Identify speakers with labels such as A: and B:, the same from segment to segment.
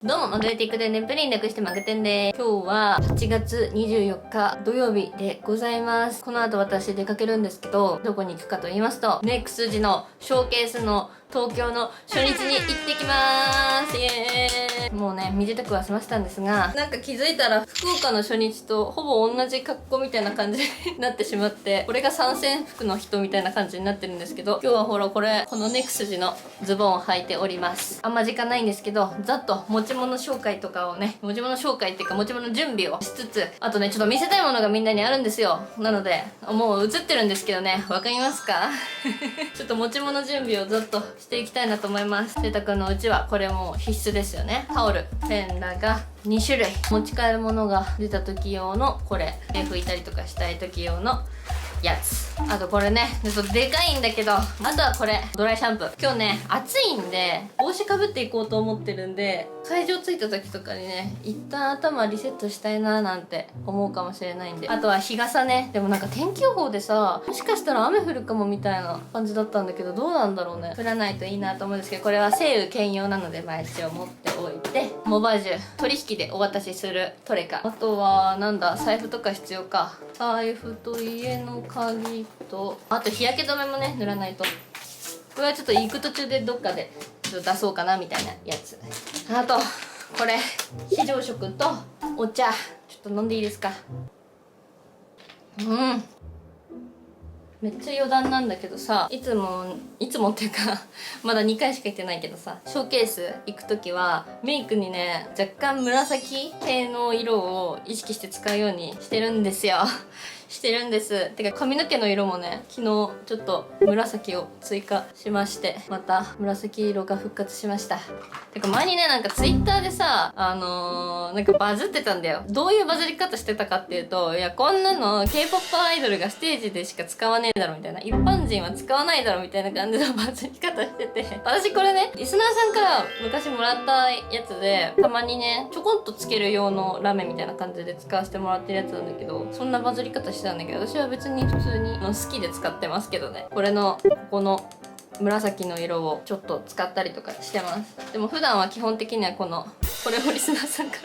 A: どうも、マグネティック天然プリン略してマグテンでーす。今日は8月24日土曜日でございます。この後私出かけるんですけど、どこに行くかと言いますと、ネックス時のショーケースの東京の初日に行ってきまーす。イエーイ。もうね、身支度は済ませたんですが、なんか気づいたら福岡の初日とほぼ同じ格好みたいな感じになってしまって、これが参戦服の人みたいな感じになってるんですけど、今日はほらこのネックス時のズボンを履いております。あんま時間ないんですけど、ざっと持ち物紹介とかをね、持ち物紹介っていうか持ち物準備をしつつ、あとね、ちょっと見せたいものがみんなにあるんですよ。なので、もう映ってるんですけどね、わかりますかちょっと持ち物準備をざっとしていきたいなと思います。せいたくんのうちはこれもう必須ですよね。タオル、ペンラが2種類。持ち帰るものが出た時用のこれ。拭いたりとかしたい時用のやつ。あとこれね、ちょっとでかいんだけど、あとはこれ、ドライシャンプー。今日ね、暑いんで、帽子かぶっていこうと思ってるんで、会場着いた時とかにね、一旦頭リセットしたいなーなんて思うかもしれないんで。あとは日傘ね。でもなんか天気予報でさ、もしかしたら雨降るかもみたいな感じだったんだけど、どうなんだろうね。降らないといいなと思うんですけど、これは晴雨兼用なので、一応持っておいて、モバージュ、取引でお渡しするトレカ。あとは、なんだ、財布とか必要か。財布と家の鍵と、あと日焼け止めもね塗らないと。これはちょっと行く途中でどっかでちょっと出そうかなみたいなやつ。あとこれ非常食とお茶、ちょっと飲んでいいですか。めっちゃ余談なんだけどさ、いつもっていうかまだ2回しか行ってないけどさ、ショーケース行く時はメイクにね、若干紫系の色を意識して使うようにしてるんですよしてるんです。てか髪の毛の色もね、昨日ちょっと紫を追加しまして、また紫色が復活しました。てか前にね、なんかツイッターでさ、なんかバズってたんだよ。どういうバズり方してたかっていうと、いやこんなの K-POP アイドルがステージでしか使わねえだろみたいな、一般人は使わないだろみたいな感じのバズり方してて、私これね、リスナーさんから昔もらったやつで、たまにね、ちょこんとつける用のラメみたいな感じで使わせてもらってるやつなんだけど、そんなバズり方してたんだけど、私は別に普通に好きで使ってますけどね。これのここの紫の色をちょっと使ったりとかしてます。でも普段は基本的にはこれをリスナーさんか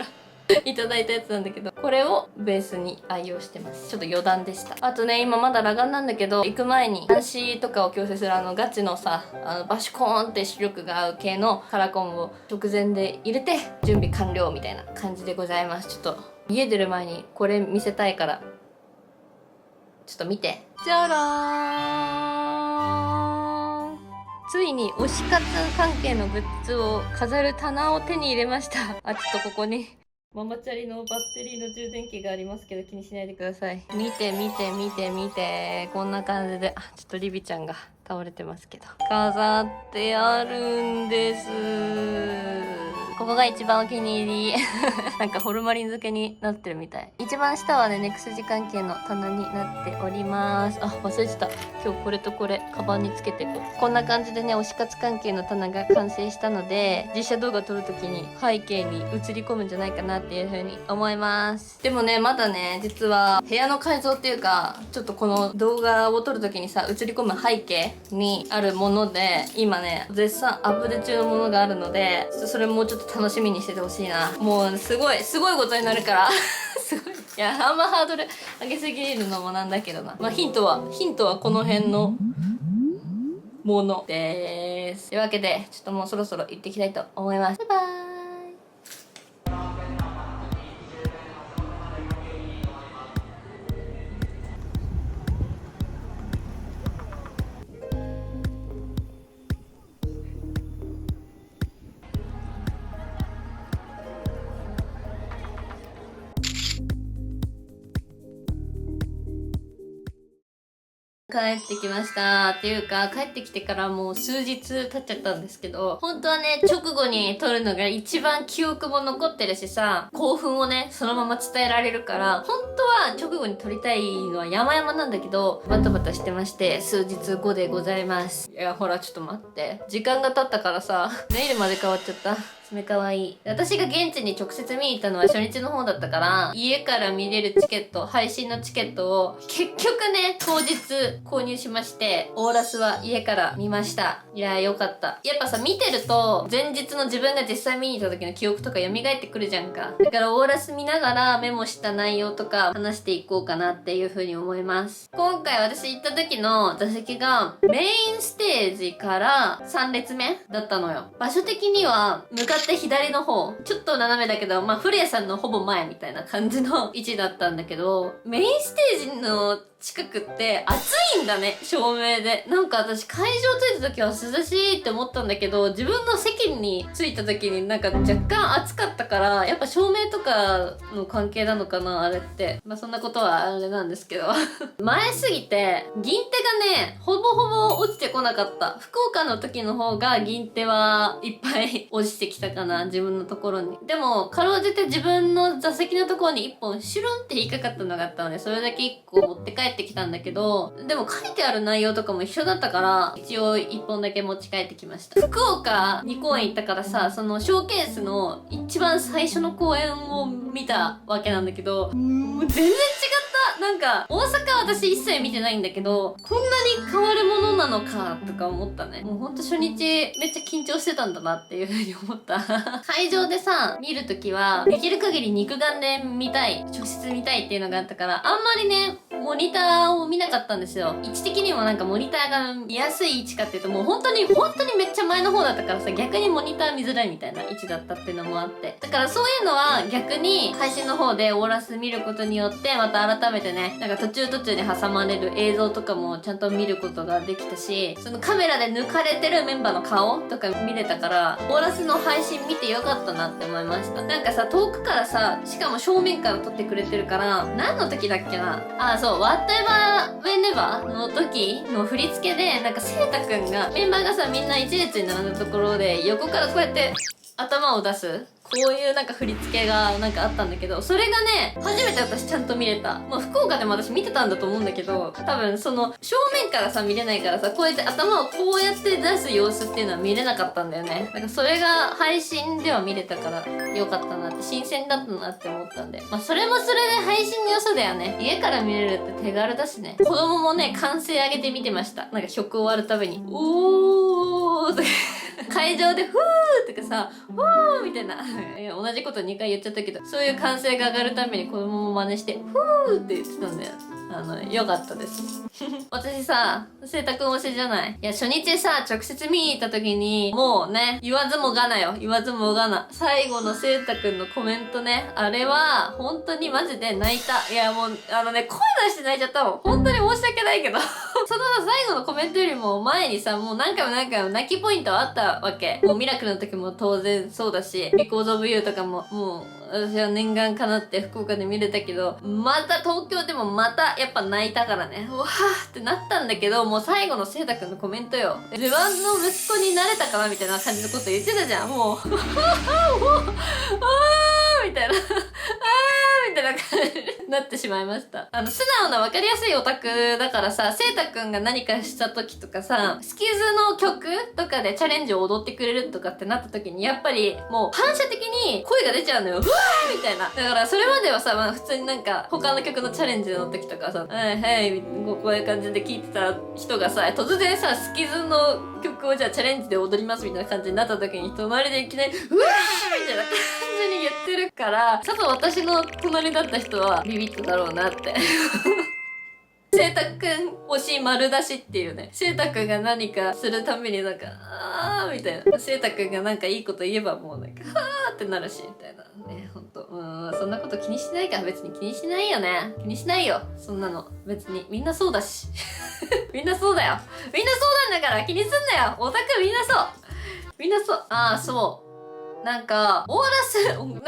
A: らいただいたやつなんだけど、これをベースに愛用してます。ちょっと余談でした。あとね、今まだ裸眼なんだけど、行く前に男子とかを矯正するガチのさ、バシコーンって視力が合う系のカラコンを直前で入れて準備完了みたいな感じでございます。ちょっと家出る前にこれ見せたいからちょっと見て。じゃらーん。ついに推し活関係のグッズを飾る棚を手に入れました。あ、ちょっとここにママチャリのバッテリーの充電器がありますけど気にしないでください。見て見て見て見て。こんな感じで、ちょっとリビちゃんが倒れてますけど。飾ってあるんです。ここが一番お気に入り。なんかホルマリン漬けになってるみたい。一番下はね、ネクスジ関係の棚になっております。あ、忘れてた。今日これとこれ、カバンにつけてこう。こんな感じでね、推し活関係の棚が完成したので、実写動画撮るときに背景に映り込むんじゃないかなっていう風に思います。でもね、まだね、実は部屋の改造っていうか、ちょっとこの動画を撮るときにさ、映り込む背景にあるもので、今ね、絶賛アップデート中のものがあるので、それもうちょっと楽しみにしててほしいな。もうすごいことになるからすごい。いや、あんまハードル上げすぎるのもなんだけどな。まあヒントはこの辺のものでーす。というわけで、ちょっともうそろそろ行ってきたいと思います。バイバーイ。帰ってきました。っていうか、帰ってきてからもう数日経っちゃったんですけど、本当はね、直後に撮るのが一番記憶も残ってるしさ、興奮をね、そのまま伝えられるから、本当は直後に撮りたいのは山々なんだけど、バタバタしてまして、数日後でございます。いや、ほら、ちょっと待って。時間が経ったからさ、ネイルまで変わっちゃった。爪かわいい。私が現地に直接見に行ったのは初日の方だったから、家から見れるチケット、配信のチケットを結局ね、当日購入しまして、オーラスは家から見ました。いやーよかった。やっぱさ、見てると、前日の自分が実際見に行った時の記憶とか蘇ってくるじゃんか。だからオーラス見ながらメモした内容とか話していこうかなっていう風に思います。今回私行った時の座席がメインステージから3列目だったのよ。場所的には向かって左の方、ちょっと斜めだけど、まあ古谷さんのほぼ前みたいな感じの位置だったんだけど、メインステージの近くって暑いんだね、照明で。なんか私会場着いた時は涼しいって思ったんだけど、自分の席に着いた時になんか若干暑かったから、やっぱ照明とかの関係なのかな、あれって。まあそんなことはあれなんですけど。前すぎて、銀手がね、ほぼほぼ落ちてこなかった。福岡の時の方が銀手はいっぱい落ちてきたかな、自分のところに。でも、かろうじて自分の座席のところに一本シュルンって引っかかったのがあったので、それだけ一個持って帰ってきたんだけど、でも書いてある内容とかも一緒だったから、一応一本だけ持ち帰ってきました。福岡に公演行ったからさ、そのショーケースの一番最初の公演を見たわけなんだけど、もう全然違った。なんか、大阪は私一切見てないんだけど、こんなに変わるものなのかとか思ったね。もうほんと初日めっちゃ緊張してたんだなっていう風に思った。会場でさ、見るときは、できる限り肉眼で見たい、直接見たいっていうのがあったから、あんまりね、モニターを見なかったんですよ。位置的にもなんかモニターが見やすい位置かっていうと、もう本当にめっちゃ前の方だったからさ、逆にモニター見づらいみたいな位置だったっていうのもあって。だからそういうのは逆に配信の方でオーラス見ることによって、また改めてね、なんか途中に挟まれる映像とかもちゃんと見ることができたし、そのカメラで抜かれてるメンバーの顔とか見れたから、オーラスの配信見てよかったなって思いました。なんかさ、遠くからさ、しかも正面から撮ってくれてるから、何の時だっけな、あ、そう、Whatever Whenever の時の振り付けで、なんかセイタくんが、メンバーがさ、みんな一列に並んだところで、横からこうやって頭を出す、こういうなんか振り付けがなんかあったんだけど、それがね、初めて私ちゃんと見れた。まあ福岡でも私見てたんだと思うんだけど、多分その正面からさ見れないからさ、こうやって頭をこうやって出す様子っていうのは見れなかったんだよね。なんかそれが配信では見れたからよかったなって、新鮮だったなって思ったんで。まあそれもそれで配信の良さだよね。家から見れるって手軽だしね。子供もね、歓声上げて見てました。なんか曲終わるたびに、おーって会場でフーとかさ、フーみたいな。同じこと2回言っちゃったけど、そういう歓声が上がるために子供も真似して、フーって言ってたんだよ。よかったです。私さ、セイタくん推しじゃない？いや、初日さ、直接見に行った時に、もうね、言わずもがなよ。言わずもがな。最後のセイタくんのコメントね、あれは、本当にマジで泣いた。いや、もう、声出して泣いちゃったもん。本当に申し訳ないけど。その最後のコメントよりも前にさ、もう何回も泣きポイントはあったわけ。もうミラクルの時も当然そうだし、Because of You とかも、もう、私は念願かなって福岡で見れたけど、また東京でもまたやっぱ泣いたからね、うわーってなったんだけど、もう最後のセイタくんのコメントよ。自分の息子になれたかなみたいな感じのこと言ってたじゃん、もう。もう、あーみたいな。みたいな感じになってしまいました。素直な分かりやすいオタクだからさ、セイタくんが何かした時とかさ、スキズの曲とかでチャレンジを踊ってくれるとかってなった時に、やっぱりもう反射的に声が出ちゃうのよ。うわーみたいな。だからそれまではさ、まあ普通になんか他の曲のチャレンジの時とかさ、はいはい、こういう感じで聴いてた人がさ、突然さ、スキズの曲をじゃあチャレンジで踊りますみたいな感じになった時に、隣でいきなり、うわーみたいな感じに言ってるから、多分私の隣だった人はビビっただろうなって。セイタくん推し丸出しっていうね。セイタくんが何かするためになんか、あーみたいな。セイタくんがなんかいいこと言えばもうなんか、はーってなるし、みたいな。ね、ほんと。そんなこと気にしないから別に気にしないよね。気にしないよ。そんなの。別に。みんなそうだし。みんなそうだよ。みんなそうなんだから気にすんなよ。オタクみんなそう。みんなそう。ああ、そう。なんか、オーラスの感想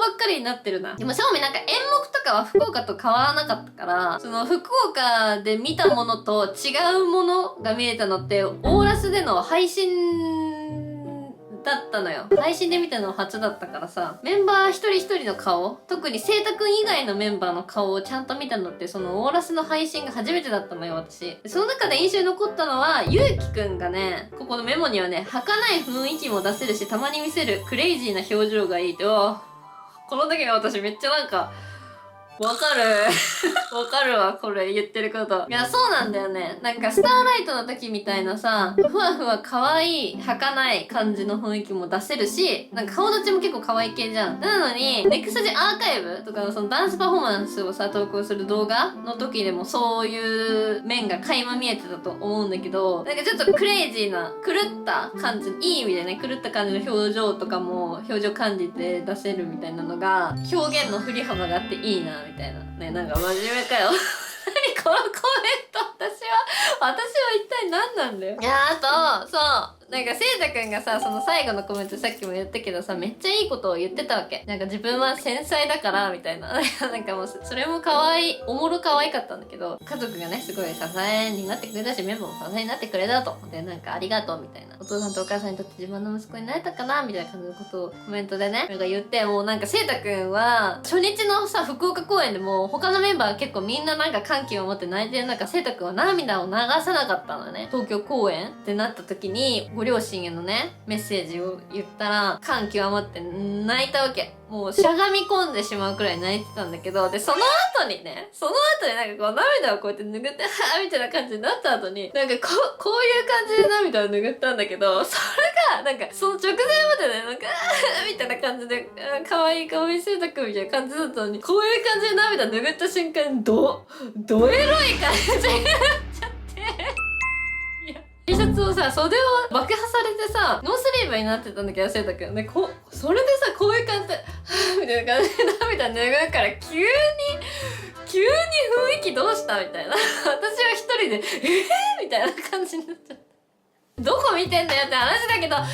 A: ばっかりになってるな。でも、正味なんか演目とかは福岡と変わらなかったから、その福岡で見たものと違うものが見えたのって、オーラスでの配信だったのよ。配信で見たのは初だったからさ、メンバー一人一人の顔、特にセイタくん以外のメンバーの顔をちゃんと見たのって、そのオーラスの配信が初めてだったのよ、私。その中で印象に残ったのは、ゆうきくんがね、ここのメモにはね、儚い雰囲気も出せるし、たまに見せるクレイジーな表情がいいって、この時の私めっちゃなんか、わかるわかるわ、これ言ってること。いや、そうなんだよね。なんか、スターライトの時みたいなさ、ふわふわ可愛い、儚い感じの雰囲気も出せるし、なんか顔立ちも結構可愛い系じゃん。なのに、ネクストジアーカイブとかのそのダンスパフォーマンスをさ、投稿する動画の時でもそういう面が垣間見えてたと思うんだけど、なんかちょっとクレイジーな、狂った感じ、いい意味でね、狂った感じの表情とかも、表情感じて出せるみたいなのが、表現の振り幅があっていいな、みたいな。ね、なんか真面目かよ。何このコメント。私は一体何なんだよ。いや、あと、そう。なんか、せいたくんがさ、その最後のコメントさっきも言ったけどさ、めっちゃいいことを言ってたわけ。なんか自分は繊細だから、みたいな。なんかもう、それも可愛い、おもろ可愛かったんだけど、家族がね、すごい支えになってくれたし、メンバーも支えになってくれたと。で、なんかありがとう、みたいな。お父さんとお母さんにとって自分の息子になれたかな、みたいな感じのことをコメントでね、なんか言って、もうなんかせいたくんは、初日のさ、福岡公演でも、他のメンバーは結構みんななんか歓喜を持って泣いてる中、せいたくんは涙を流さなかったのね。東京公演ってなった時に、ご両親へのね、メッセージを言ったら、感極まって泣いたわけ。もうしゃがみ込んでしまうくらい泣いてたんだけど、で、その後になんかこう涙をこうやって拭って、はぁみたいな感じになった後に、なんかこういう感じで涙を拭ったんだけど、それが、なんかその直前までね、なんか、みたいな感じで、可愛いせいたくんみたいな感じだったのに、こういう感じで涙拭った瞬間に、どエロい感じになっちゃって。T シャツをさ、袖を爆破されてさ、ノースリーブになってたんだけど、せいたくん。で、それでさ、こういう感じで、はぁみたいな感じで涙拭うから、急に雰囲気どうしたみたいな。私は一人で、みたいな感じになっちゃった。どこ見てんだよって話だけど、思っ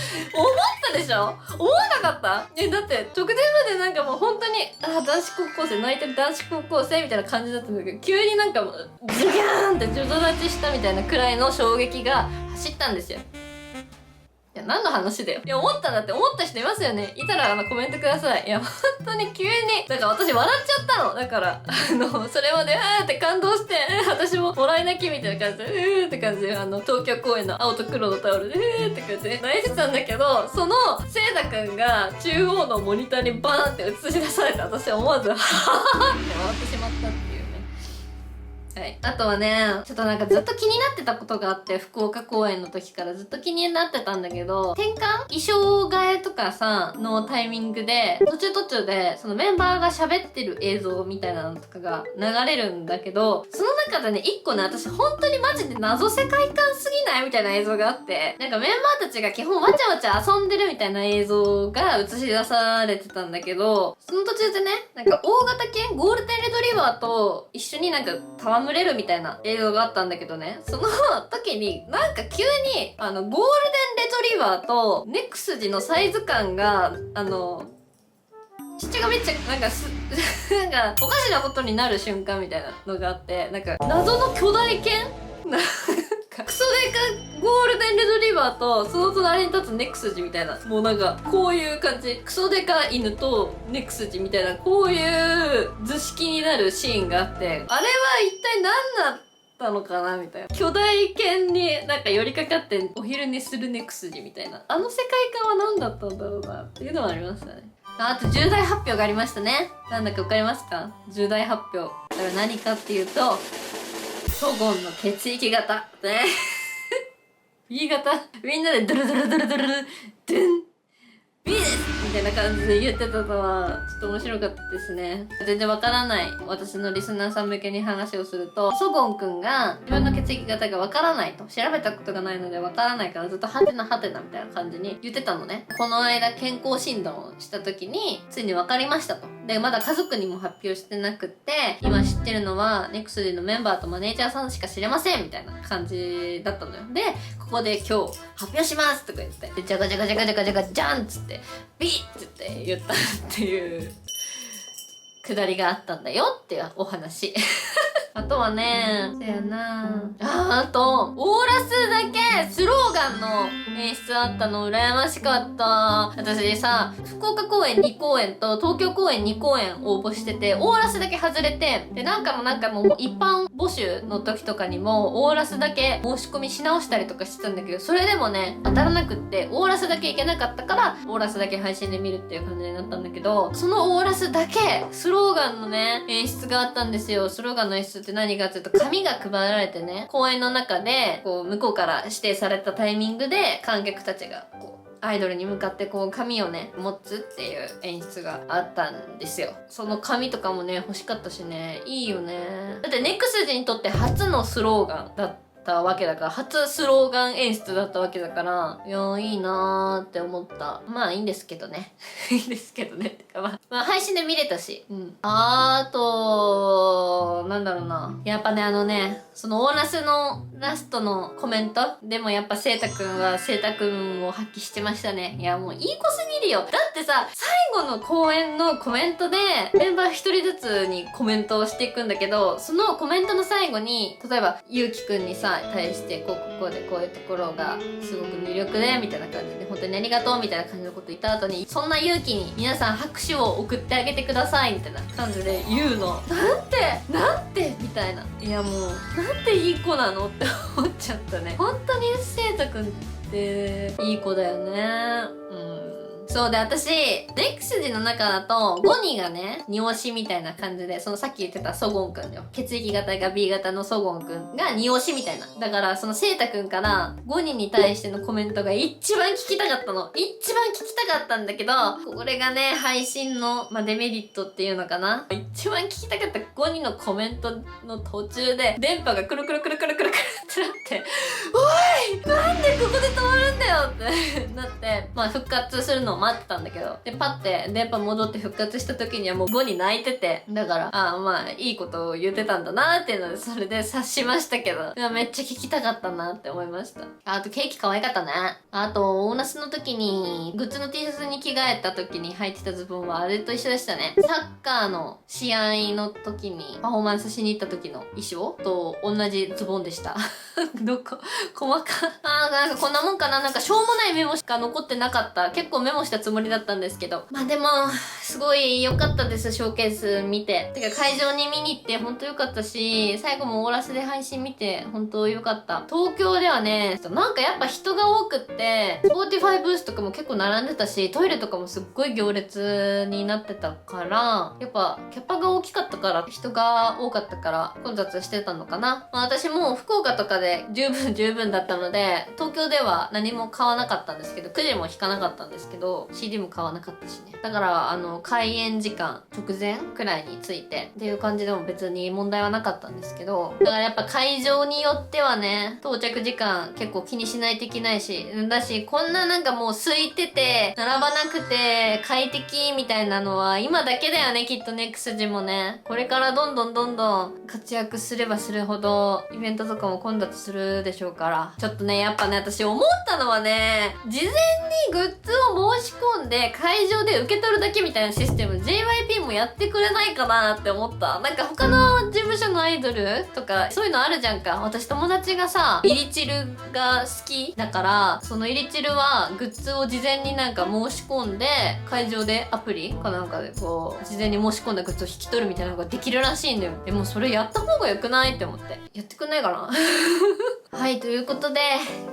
A: たでしょ？思わなかった？だって直前までなんかもう本当に、男子高校生、泣いてる男子高校生みたいな感じだったんだけど、急になんかもう、ズギャーンってジョド立ちしたみたいなくらいの衝撃が走ったんですよ。いや、何の話だよ。いや、思ったんだって思った人いますよね。いたらコメントください。いや、本当に急に、だから私笑っちゃったの。だから、それまで、って感動して、私ももらい泣きみたいな感じで、って感じで、東京公演の青と黒のタオルで、って感じで泣いてたんだけど、その、せいたくんが中央のモニターにバーンって映し出されて、私は思わず、はははって笑ってしまったっていうね。はい。あとはね、ちょっとなんかずっと気になってたことがあって、福岡公演の時からずっと気になってたんだけど、転換衣装替えとかさ、のタイミングで、途中で、そのメンバーが喋ってる映像みたいなのとかが流れるんだけど、その中でね、一個ね、私本当にマジで謎世界観すぎないみたいな映像があって、なんかメンバーたちが基本わちゃわちゃ遊んでるみたいな映像が映し出されてたんだけど、その途中でね、なんか大型犬、ゴールデンレトリバーと一緒になんか戯れるみたいな映像があったんだけどね、その時になんか急にゴールデンレトリバーとネクスジのサイズ感が父がめっちゃなんかなんかおかしなことになる瞬間みたいなのがあって、なんか謎の巨大犬なんかクソデカゴールデンレトリバーとその隣に立つネクスジみたいな、もうなんかこういう感じ、クソデカ犬とネクスジみたいな、こういう図式になるシーンがあって、あれは一体何だったのかなみたいな。巨大犬になんか寄りかかってお昼寝するネクスジみたいな、あの世界観は何だったんだろうなっていうのはありましたね。あと重大発表がありましたね。なんだかわかりますか？重大発表。だから何かっていうと、ソゴンの血液型。ね。B 型。みんなでドゥルドゥルドゥルドゥルドゥン B ですみたいな感じで言ってたのは、ちょっと面白かったですね。全然わからない私のリスナーさん向けに話をすると、ソゴンくんが自分の血液型がわからないと。調べたことがないのでわからないからずっとハテナハテナみたいな感じに言ってたのね。この間健康診断をした時に、ついにわかりましたと。で、まだ家族にも発表してなくって、今知ってるのは、ネクストのメンバーとマネージャーさんしか知れませんみたいな感じだったのよ。で、ここで今日発表しますとか言って、で、じゃがじゃがじゃがじゃがじゃがじゃんっつって、ビーって言ったっていうくだりがあったんだよっていうお話。あとはね、そやなあと、オーラスだけスローガンの演出あったの羨ましかった。私さ、福岡公演2公演と東京公演2公演応募してて、オーラスだけ外れて、で、何回も一般募集の時とかにも、オーラスだけ申し込みし直したりとかしてたんだけど、それでもね、当たらなくって、オーラスだけいけなかったから、オーラスだけ配信で見るっていう感じになったんだけど、そのオーラスだけ、スローガンのね、演出があったんですよ。スローガンの演出って何かっていうと、紙が配られてね、公演の中で、こう、向こうから指定されたタイミングで、観客たちが、こう、アイドルに向かってこう紙をね持つっていう演出があったんですよ。その紙とかもね欲しかったしね、いいよね。だってネクスジにとって初のスローガンだったわけだから、初スローガン演出だったわけだから、いやーいいなーって思った。まあいいんですけどねいいんですけどねってか、まあ配信で見れたし、あとなんだろうな、やっぱねそのオーナスのラストのコメントでもやっぱセイタくんはセイタくんを発揮してましたね。いやもういい子すぎるよ。だってさ、最後の公演のコメントでメンバー一人ずつにコメントをしていくんだけど、そのコメントの最後に例えばゆうきくんにさ対してこうでこういうところがすごく魅力でみたいな感じで、本当にありがとうみたいな感じのこと言った後に、そんなゆうきに皆さん拍手を送ってあげてくださいみたいな感じで言うの。なんてみたいな。いやもうなんていい子なのって思っちゃったね。本当にセイタくんっていい子だよね。そうで、私、ネクスジの中だと、ゴニがね、二押しみたいな感じで、そのさっき言ってたソゴンくんよ。血液型が B 型のソゴンくんが二押しみたいな。だから、そのセイタくんから、ゴニに対してのコメントが一番聞きたかったの。一番聞きたかったんだけど、これがね、配信の、デメリットっていうのかな。一番聞きたかったゴニのコメントの途中で、電波がくるくるくるくるくるくるってなって、おいなんでここで止まるんだよってなって、復活するのを待ってたんだけど、でパッて電波戻って復活した時にはもう5に泣いてて、だからいいことを言ってたんだなっていうので、それで察しましたけど、いやめっちゃ聞きたかったなって思いました。あとケーキ可愛かったね。あとオーナスの時にグッズの T シャツに着替えた時に履いてたズボンはあれと一緒でしたね。サッカーの試合の時にパフォーマンスしに行った時の衣装と同じズボンでしたどこ細かなんかこんなもんかな。なんかしょうもないメモしか残ってなかった。結構メモしたつもりだったんですけど、でもすごい良かったです。ショーケース見て、てか会場に見に行って本当良かったし、最後もオーラスで配信見て本当良かった。東京ではね、なんかやっぱ人が多くって、Spotify ブースとかも結構並んでたし、トイレとかもすっごい行列になってたから、やっぱキャパが大きかったから、人が多かったから混雑してたのかな。私も福岡とかで十分だったので、東京では何も買わなかったんですけど、くじも引かなかったんですけど、CD も買わなかったしね。だから開演時間直前くらいに着いてっていう感じでも別に問題はなかったんですけど、だからやっぱ会場によってはね、到着時間結構気にしないといけないし、だしこんななんかもう空いてて並ばなくて快適みたいなのは今だけだよね、きっとネクスジもね。これからどんどん活躍すればするほどイベントとかも混雑するでしょうから、ちょっとねやっぱね、私思ったのはね、事前にグッズを申し込んで会場で受け取るだけみたいなシステム JYP もやってくれないかなって思った。なんか他の事務所のアイドルとかそういうのあるじゃんか。私友達がさ、イリチルが好きだから、そのイリチルはグッズを事前になんか申し込んで、会場でアプリかなんかでこう事前に申し込んだグッズを引き取るみたいなのができるらしいんだよ。もうそれやった方がよくないって思って。やってくんないかなはい、ということで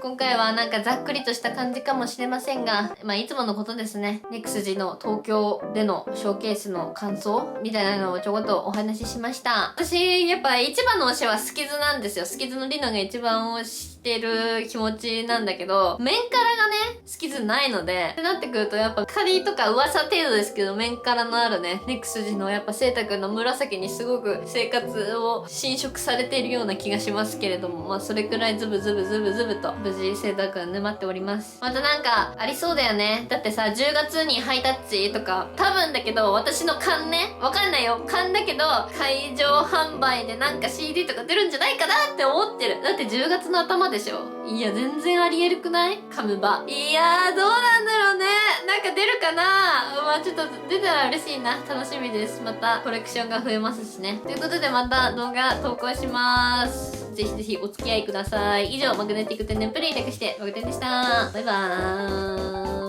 A: 今回はなんかざっくりとした感じかもしれませんが、いつものことですね。ネクスジの東京でのショーケースの感想みたいなのをちょこっとお話ししました。私やっぱ一番の推しはスキズなんですよ。スキズのリノが一番推してる気持ちなんだけど、メンカラがねスキズないのでってなってくると、やっぱ仮とか噂程度ですけどメンカラのあるねネクスジのやっぱセイタくんの紫にすごく生活を侵食されているような気がしますけれども、それくらいズブズブと無事セイタくん沼っております。またなんかありそうだよね。だってさ、10月にハイタッチとか、多分だけど私の勘ね、わかんないよ、勘だけど会場販売でなんか CD とか出るんじゃないかなって思ってる。だって10月の頭でしょ。いや、全然ありえるくない？カムバ。いやー、どうなんだろうね。なんか出るかな。まあちょっと出たら嬉しいな。楽しみです。またコレクションが増えますしね。ということでまた動画投稿します。ぜひぜひお付き合いください。以上、マグネティック天然プリン略してマグテンでした。バイバーイ。